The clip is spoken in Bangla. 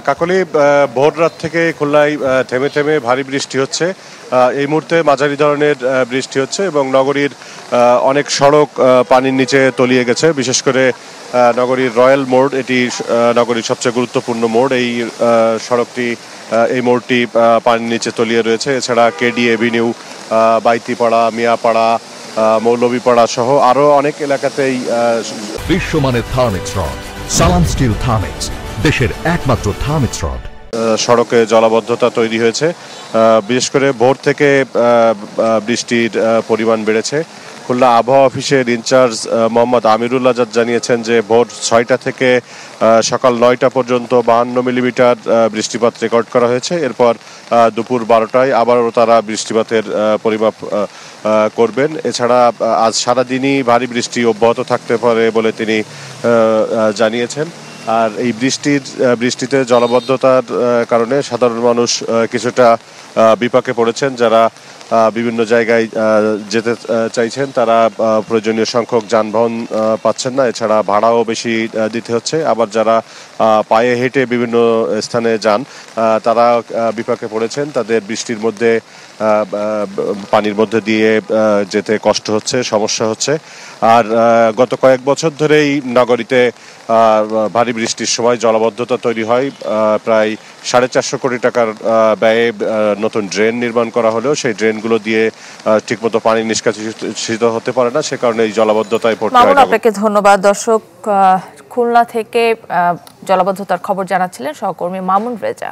কাকলি ভোর রাত থেকে খুলনায় থেমে থেমে ভারী বৃষ্টি হচ্ছে। এই মুহূর্তে মাঝারি ধরনের বৃষ্টি হচ্ছে এবং নগরীর অনেক সড়ক পানির নিচে তলিয়ে গেছে। বিশেষ করে নগরীর রয়্যাল মোড়, এটি নগরীর সবচেয়ে গুরুত্বপূর্ণ মোড়। এই সড়কটি, এই মোড়টি পানির নিচে তলিয়ে রয়েছে। এছাড়া কেডি এভিনিউ, বাইতিপাড়া, মিয়াপাড়া, মৌলভীপাড়া সহ আরও অনেক এলাকাতেই বিশ্বমানের থার্মিক্স রড সালাম স্টিল থার্মিক্স, দেশের একমাত্র থার্মিক্স রড। সড়কে জলাবদ্ধতা তৈরি হয়েছে। বিশেষ করে ভোর থেকে বৃষ্টির পরিমাণ বেড়েছে। খুলনা আবহাওয়া অফিসের ইনচার্জ মোহাম্মদ আমিরুল আজাদ জানিয়েছেন যে ভোর 6টা থেকে সকাল 9টা পর্যন্ত 52 মিলিমিটার বৃষ্টিপাত রেকর্ড করা হয়েছে। এরপর দুপুর 12টায় আবারও তারা বৃষ্টিপাতের পরিমাপ করবেন। এছাড়া আজ সারাদিনই ভারী বৃষ্টি অব্যাহত থাকতে পারে বলে তিনি জানিয়েছেন। আর এই বৃষ্টিতে জলাবদ্ধতার কারণে সাধারণ মানুষ কিছুটা বিপাকে পড়েছেন। যারা বিভিন্ন জায়গায় যেতে চাইছেন তারা প্রয়োজনীয় সংখ্যক যানবাহন পাচ্ছেন না। এছাড়া ভাড়াও বেশি দিতে হচ্ছে। আবার যারা পায়ে হেঁটে বিভিন্ন স্থানে যান তারা বিপাকে পড়েছেন। তাদের বৃষ্টির মধ্যে, পানির মধ্যে দিয়ে যেতে কষ্ট হচ্ছে, সমস্যা হচ্ছে। আর গত কয়েক বছর ধরেই নগরীতে ভারী বৃষ্টির সময় জলাবদ্ধতা তৈরি হয়। প্রায় 450 কোটি টাকার ব্যয়ে নতুন ড্রেন নির্মাণ করা হলেও সেই ড্রেনগুলো দিয়ে ঠিকমতো পানি নিষ্কাশিত হতে পারে না। সে কারণে এই জলাবদ্ধতায় পড়তে হয়। আপনাকে ধন্যবাদ। দর্শক, খুলনা থেকে জলাবদ্ধতার খবর জানাচ্ছিলেন সহকর্মী মামুন রেজা।